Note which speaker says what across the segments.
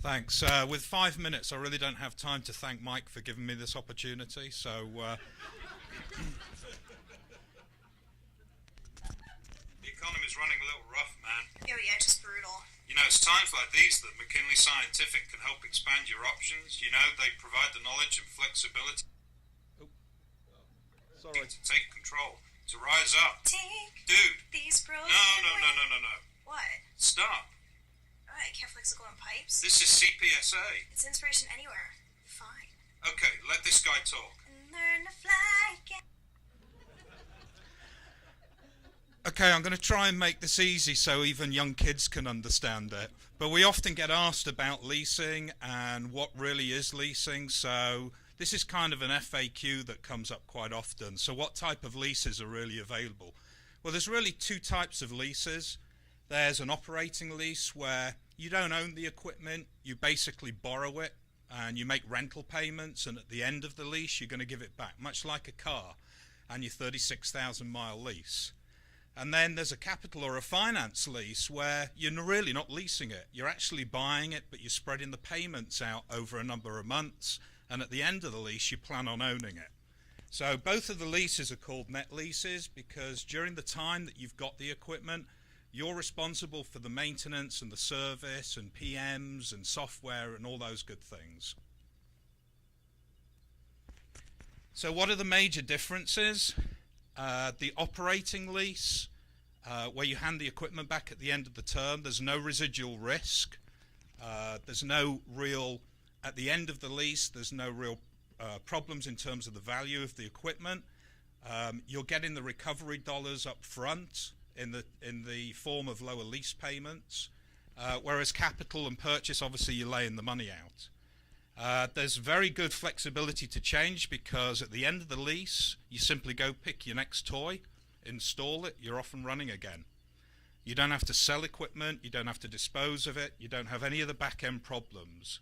Speaker 1: Thanks. With 5 minutes, I really don't have time to thank Mike for giving me this opportunity. The economy's running a little rough, man.
Speaker 2: Oh yeah, just brutal.
Speaker 1: You know, it's times like these that McKinley Scientific can help expand your options. You know, they provide the knowledge and flexibility
Speaker 3: Sorry.
Speaker 1: to take control, to rise up.
Speaker 2: Take
Speaker 1: Dude,
Speaker 2: these broken
Speaker 1: no.
Speaker 2: What?
Speaker 1: Stop.
Speaker 2: I can't flex glue on pipes.
Speaker 1: This is CPSA.
Speaker 2: It's inspiration anywhere. Fine.
Speaker 1: Okay, let this guy talk.
Speaker 2: And learn to fly again.
Speaker 1: Okay, I'm going to try and make this easy so even young kids can understand it. But we often get asked about leasing and what really is leasing, so this is kind of an FAQ that comes up quite often. So what type of leases are really available? Well, there's really two types of leases. There's an operating lease where you don't own the equipment, you basically borrow it and you make rental payments, and at the end of the lease you're going to give it back, much like a car and your 36,000 mile lease. And then there's a capital or a finance lease where you're really not leasing it, you're actually buying it, but you're spreading the payments out over a number of months, and at the end of the lease you plan on owning it. So both of the leases are called net leases because during the time that you've got the equipment, you're responsible for the maintenance and the service and PMs and software and all those good things. So what are the major differences? The operating lease, where you hand the equipment back at the end of the term, there's no residual risk. There's no real, at the end of the lease, there's no real problems in terms of the value of the equipment. You're getting the recovery dollars up front in the form of lower lease payments, whereas capital and purchase, obviously you're laying the money out. There's very good flexibility to change because at the end of the lease you simply go pick your next toy, install it, you're off and running again. You don't have to sell equipment, you don't have to dispose of it, you don't have any of the back end problems.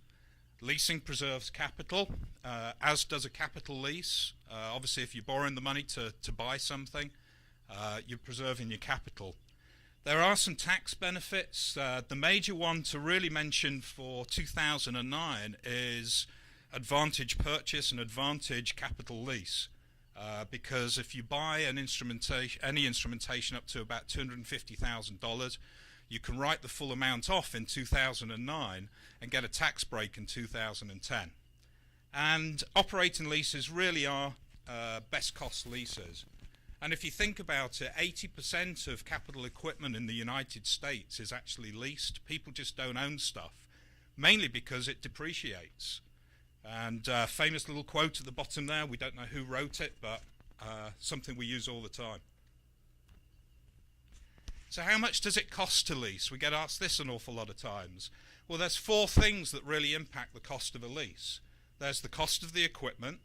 Speaker 1: Leasing preserves capital, as does a capital lease. Obviously if you're borrowing the money to buy something, you're preserving your capital. There are some tax benefits. The major one to really mention for 2009 is advantage purchase and advantage capital lease. Because if you buy any instrumentation up to about $250,000, you can write the full amount off in 2009 and get a tax break in 2010. And operating leases really are best cost leases. And if you think about it, 80% of capital equipment in the United States is actually leased. People just don't own stuff, mainly because it depreciates. And famous little quote at the bottom there, we don't know who wrote it, but something we use all the time. So how much does it cost to lease? We get asked this an awful lot of times. Well, there's four things that really impact the cost of a lease. There's the cost of the equipment.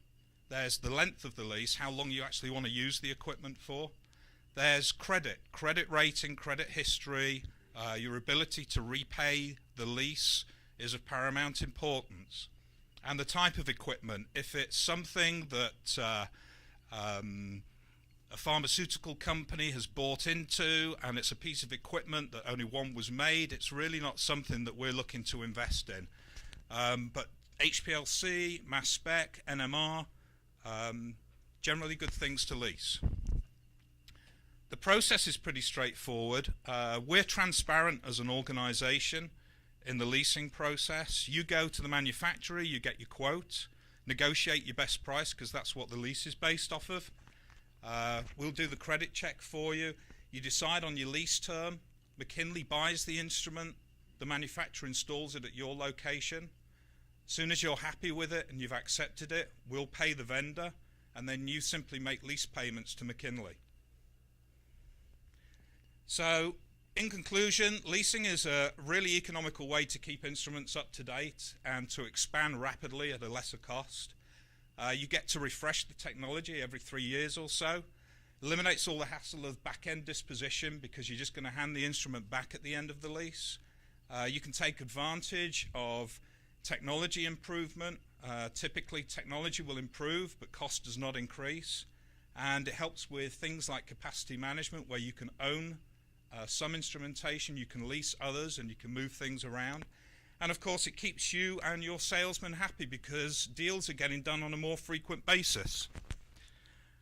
Speaker 1: There's the length of the lease, how long you actually want to use the equipment for. There's credit rating, credit history, your ability to repay the lease is of paramount importance. And the type of equipment, if it's something that a pharmaceutical company has bought into and it's a piece of equipment that only one was made, it's really not something that we're looking to invest in. But HPLC, mass spec, NMR, generally good things to lease. The process is pretty straightforward. We're transparent as an organization in the leasing process. You go to the manufacturer, you get your quote, negotiate your best price because that's what the lease is based off of. We'll do the credit check for you. You decide on your lease term. McKinley buys the instrument, the manufacturer installs it at your location. As soon as you're happy with it and you've accepted it, we'll pay the vendor, and then you simply make lease payments to McKinley. So, in conclusion, leasing is a really economical way to keep instruments up to date and to expand rapidly at a lesser cost. You get to refresh the technology every 3 years or so. Eliminates all the hassle of back-end disposition because you're just going to hand the instrument back at the end of the lease. You can take advantage of technology improvement. Typically technology will improve but cost does not increase, and it helps with things like capacity management where you can own some instrumentation, you can lease others, and you can move things around. And of course it keeps you and your salesman happy because deals are getting done on a more frequent basis.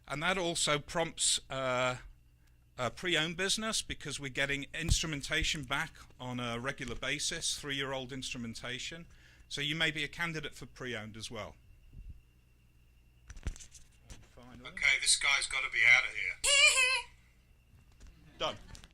Speaker 1: And that also prompts pre-owned business because we're getting instrumentation back on a regular basis, 3-year-old instrumentation. So you may be a candidate for pre-owned as well.
Speaker 3: Okay, this guy's got to be out of here.
Speaker 1: Done.